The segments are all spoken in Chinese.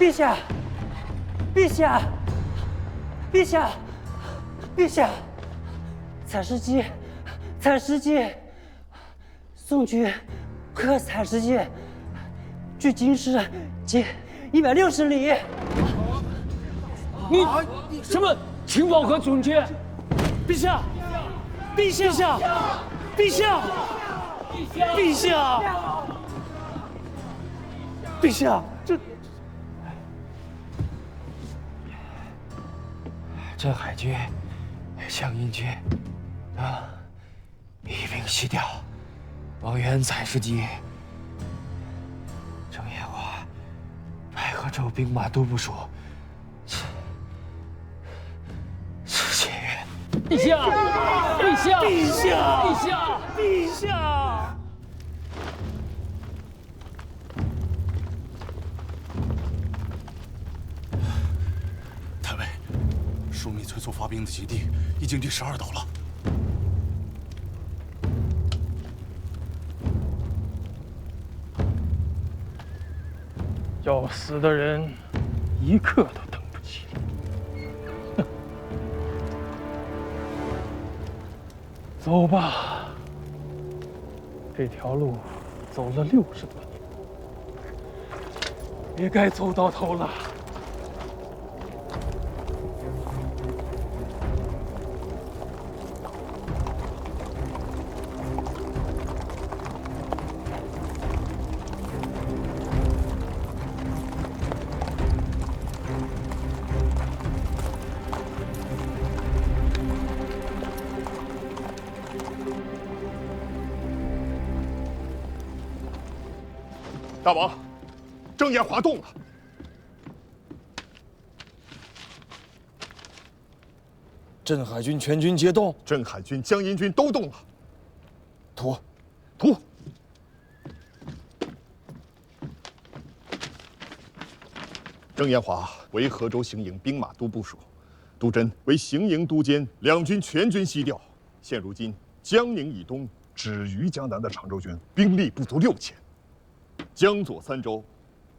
陛下，陛下，陛下，陛下，采石矶，采石矶，宋军克采石矶，距京师仅160里。你什么情报和准确？陛下，陛下，陛下，陛下，陛下，镇海军、湘阴军一并西调，往援采石矶。郑延华、白河州兵马都部署是解元。陛下，陛下，陛下，陛下，陛下。太尉，枢密催促发兵的基地已经第12岛了。要死的人一刻都等不起。走吧，这条路走了60多年，也该走到头了。大王，郑延华动了。镇海军全军皆动，镇海军、江阴军都动了。图。郑延华为河州行营兵马都部署，杜真为行营都监，两军全军西调。现如今，江宁以东止于江南的常州军兵力不足6000。江左3州，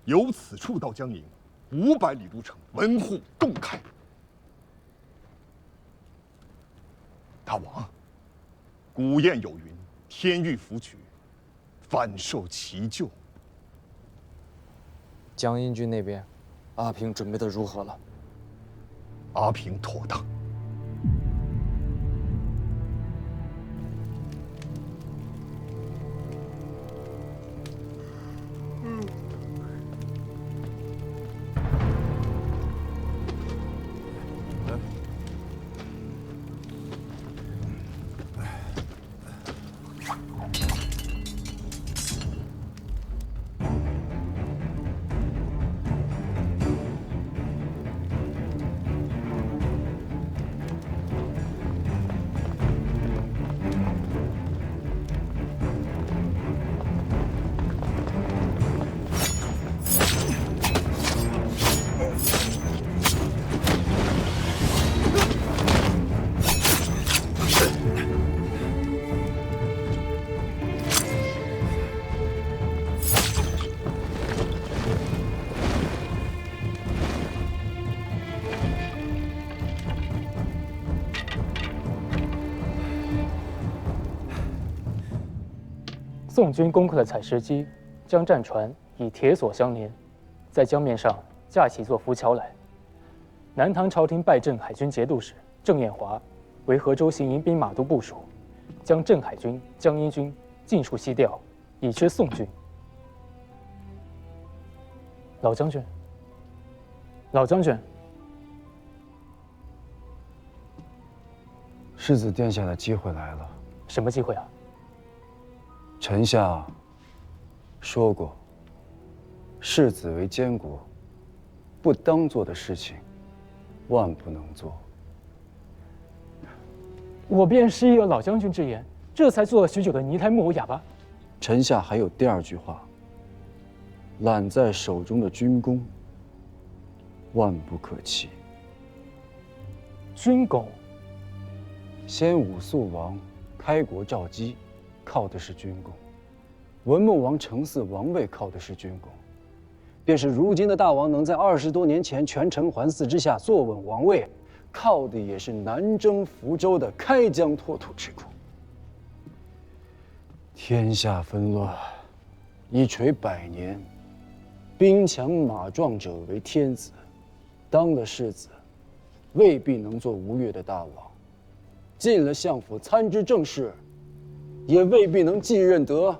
由此处到江宁500里路程，门户洞开。大王，古谚有云：“天欲福取，反受其咎。”江阴军那边，阿平准备的如何了？阿平妥当。宋军攻克了采石矶，将战船以铁索相连，在江面上架起一座浮桥来。南唐朝廷拜镇海军节度使郑彦华为河州行营兵马都部署，将镇海军、江阴军尽数西调，以缺宋军。老将军，世子殿下的机会来了。什么机会啊？臣下说过，世子为监国，不当做的事情，万不能做。我便是依了老将军之言，这才做了许久的泥胎木偶哑巴。臣下还有第2句话：揽在手中的军功，万不可弃。军功，先武肃王开国造基，靠的是军功；文穆王承嗣王位靠的是军功；便是如今的大王能在20多年前权臣桓嗣之下坐稳王位，靠的也是南征福州的开疆拓土之功。天下纷乱，一锤100年，兵强马壮者为天子，当了世子，未必能做吴越的大王；进了相府参知政事，也未必能继任得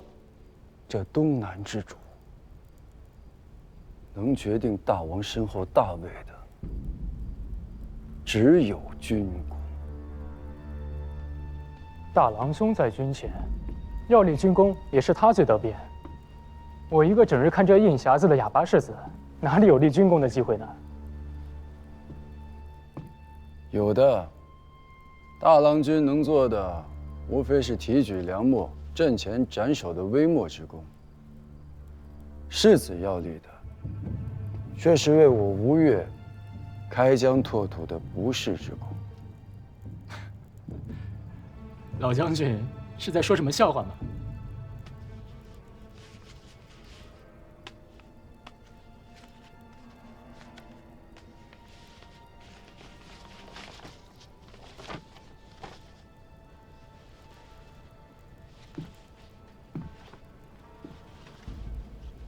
这东南之主。能决定大王身后大位的，只有军功。大郎兄在军前，要立军功也是他最得便。我一个整日看着印匣子的哑巴世子，哪里有立军功的机会呢？有的，大郎君能做的，无非是提举良末、阵前斩首的微末之功。世子要立的，却是为我吴越开疆拓土的不世之功。老将军是在说什么笑话吗？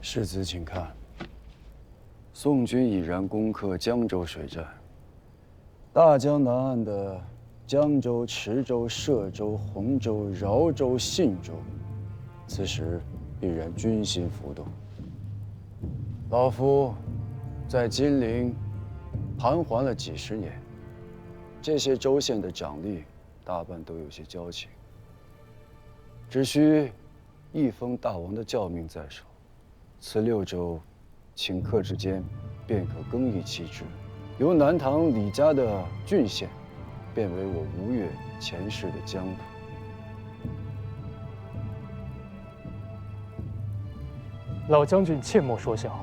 世子，请看，宋军已然攻克江州水战，大江南岸的江州、池州、歙州、洪州、饶州、信州，此时必然军心浮动。老夫在金陵盘桓了几十年，这些州县的长吏大半都有些交情，只需一封大王的诏命在手，此6州顷刻之间便可更易其制，由南唐李家的郡县变为我吴越前世的疆土。老将军切莫说笑。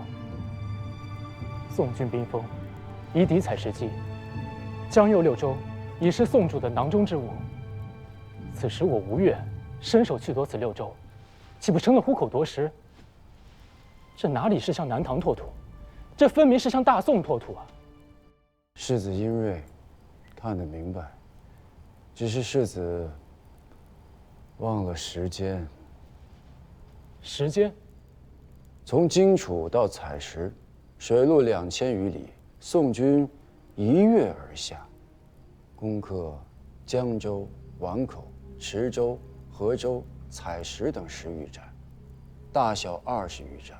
宋军兵锋，以敌采石矶，江右6州已是宋主的囊中之物。此时我吴越伸手去夺此6州，岂不成了虎口夺食？这哪里是向南唐拓土，这分明是向大宋拓土啊！世子殷锐，看得明白，只是世子忘了时间。时间，从荆楚到采石，水路2000余里，宋军一跃而下，攻克江州、皖口、池州、河州、采石等10余战，大小20余战。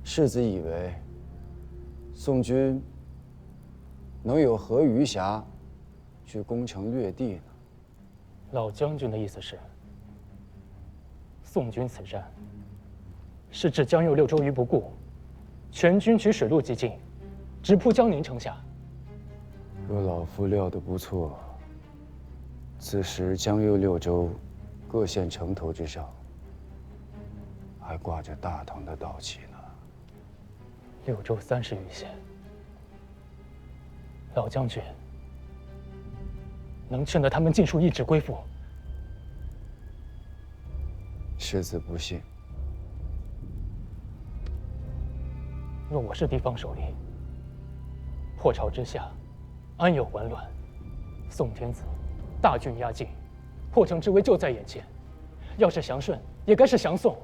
世子以为宋军能有何余暇去攻城略地呢？老将军的意思是，宋军此战是置江右6州于不顾，全军取水路急进，直扑江宁城下。若老夫料得不错，此时江右6州各县城头之上，还挂着大唐的道旗呢。6州30余县，老将军能劝得他们尽数一纸归附？世子不信。若我是地方首领，破朝之下，安有完卵？宋天子大军压境，破城之危就在眼前。要是降顺，也该是降宋。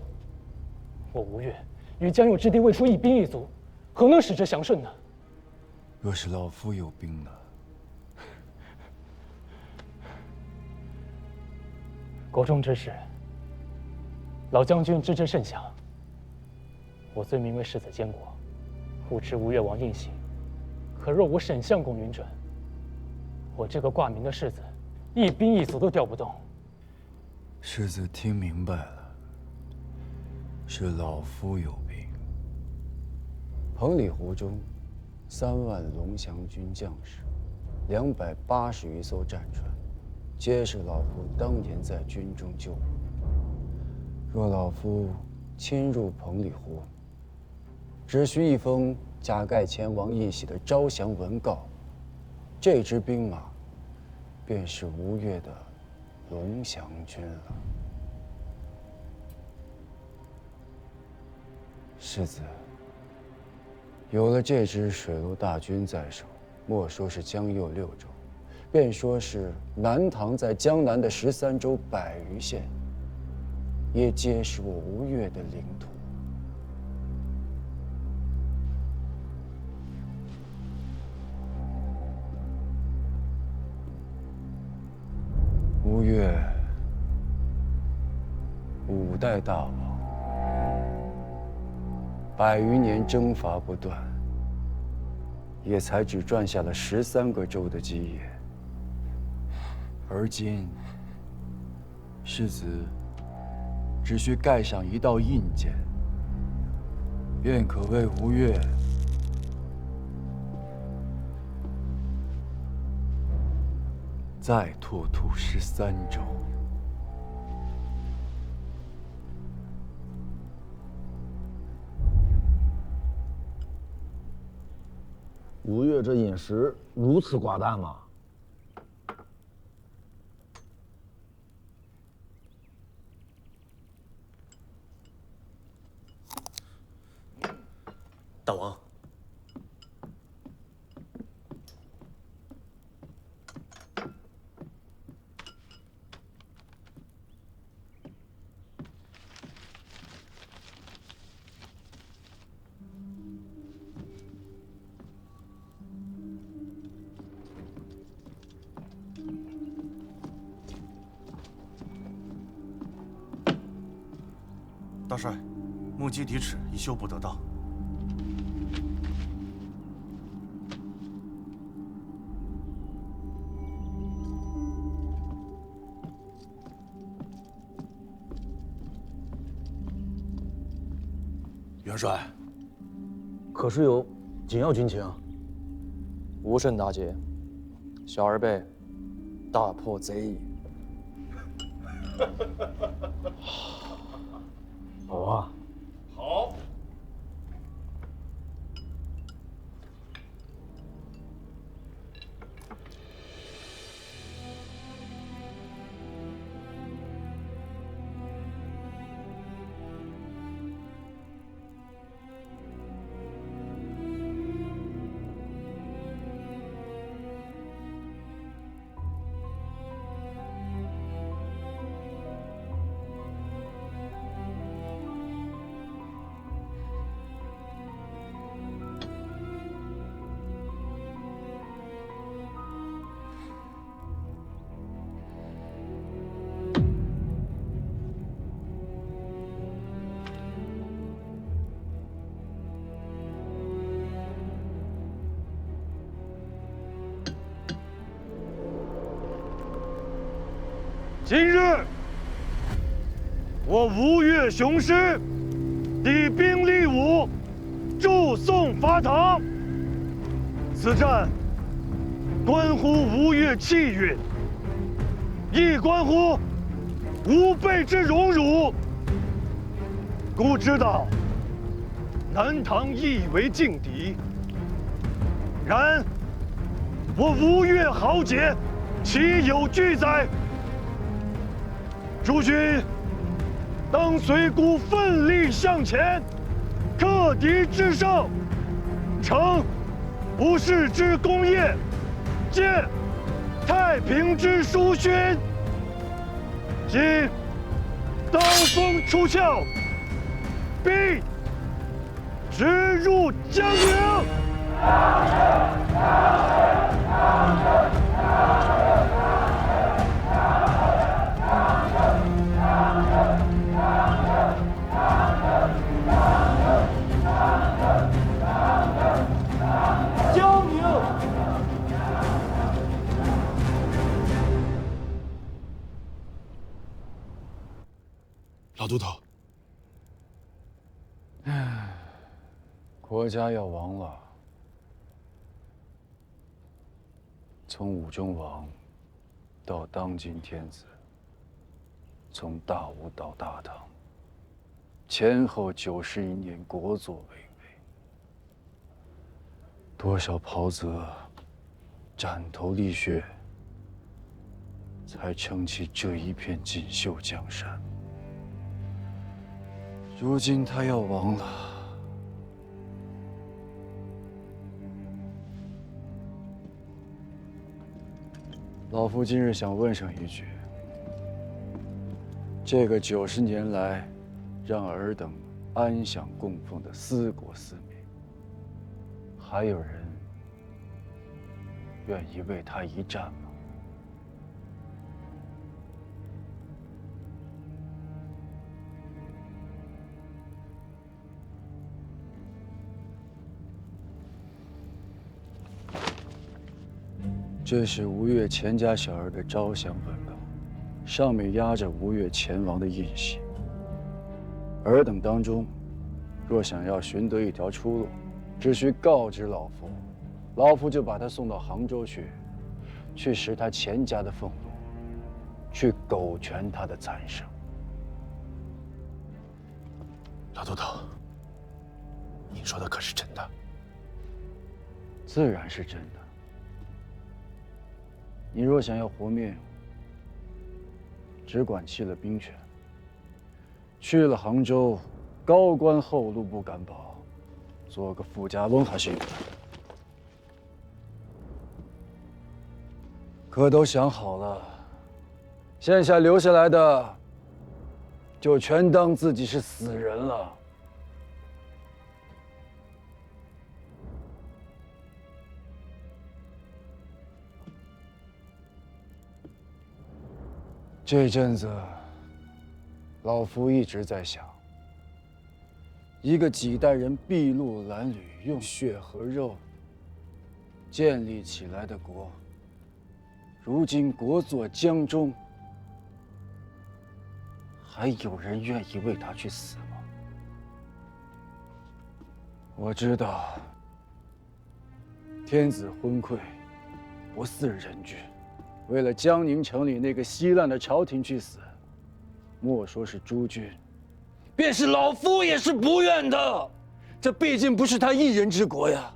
我吴越与江右之地未出一兵一卒，何能使之降顺呢？若是老夫有兵呢？国中之事，老将军知之甚详。我虽名为世子监国，护持吴越王印玺，可若无沈相公允准，我这个挂名的世子，一兵一卒都调不动。世子听明白了，是老夫有兵。彭里湖中3万龙翔军将士，280余艘战船，皆是老夫当年在军中救护。若老夫侵入彭里湖，只需一封加盖前王印玺的招降文告，这支兵马便是吴越的龙翔军了。世子，有了这支水陆大军在手，莫说是江右6州，便说是南唐在江南的13州100余县，也皆是我吴越的领土。吴越5代大王，100余年征伐不断，也才只赚下了13个州的基业。而今，世子只需盖上一道印鉴，便可为吴越再拓土13州。吴越这饮食如此寡淡吗？大王，大帅，目击敌尺已修补得当。元帅，可是有紧要军情？无甚大捷，小儿辈大破贼矣。好啊。好。今日，我吴越雄师抵兵力伍，助宋伐唐。此战关乎吴越气运，亦关乎吾辈之荣辱。孤知道南唐亦为劲敌，然我吴越豪杰岂有惧哉？诸君当随孤奋力向前，克敌制胜，成吴氏之功业，建太平之殊勋。今刀锋出鞘，兵直入江陵。江宁，老都头，国家要亡了。从武中王到当今天子，从大吴到大唐，前后91年，国祚巍巍，多少袍泽斩头沥血，才撑起这一片锦绣江山。如今他要亡了，老夫今日想问上一句：这个90年来让尔等安享供奉的四国四民，还有人愿意为他一战吗？这是吴越钱家小儿的招降本告，上面压着吴越钱王的印玺。尔等当中，若想要寻得一条出路，只需告知老夫，老夫就把他送到杭州去食他钱家的俸禄，去苟全他的残生。老都头，您说的可是真的？自然是真的。你若想要活命，只管弃了兵权，去了杭州，高官厚禄不敢保，做个富家翁还是有的。可都想好了，现下留下来的，就全当自己是死人了。这阵子，老夫一直在想，一个几代人筚路蓝缕，用血和肉建立起来的国，如今国祚江中，还有人愿意为他去死吗？我知道，天子昏聩，不似人君。为了江宁城里那个稀烂的朝廷去死，莫说是诸君，便是老夫也是不愿的。这毕竟不是他一人之国呀，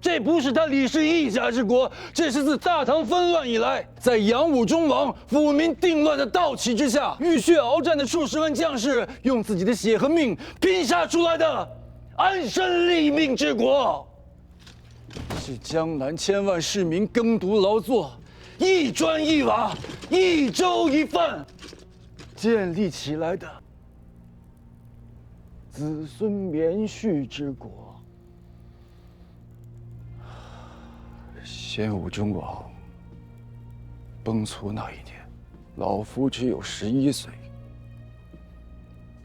这不是他李氏一家之国，这是自大唐纷乱以来，在杨武忠王抚民定乱的盗旗之下，浴血鏖战的数十万将士用自己的血和命拼杀出来的安身立命之国，是江南千万市民耕读劳作，一砖一瓦，一粥一饭建立起来的子孙绵续之国。先武忠王崩殂那一年，老夫只有11岁，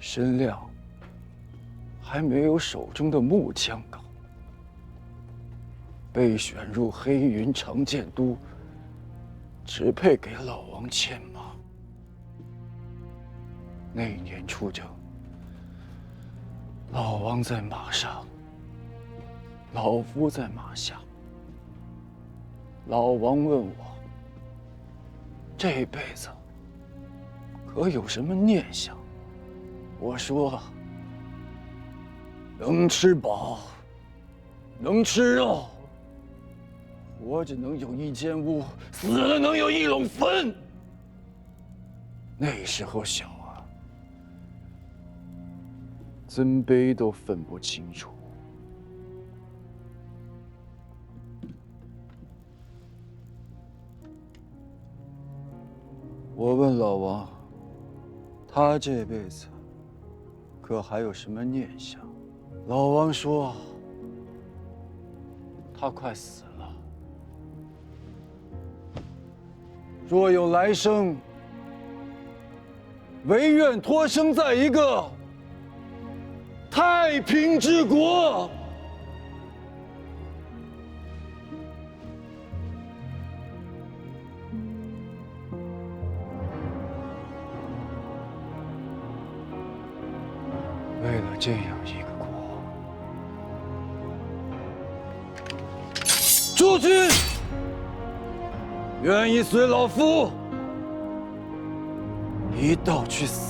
身量还没有手中的木枪高，被选入黑云长剑都，只配给老王牵马。那年出征，老王在马上，老夫在马下。老王问我，这辈子可有什么念想？我说，能吃饱，能吃肉，活着能有一间屋，死了能有一垄坟。那时候小啊，尊卑都分不清楚。我问老王，他这辈子可还有什么念想？老王说，他快死了。若有来生，唯愿托生在一个太平之国。为了这样一个国，诸君愿意随老夫一道去死。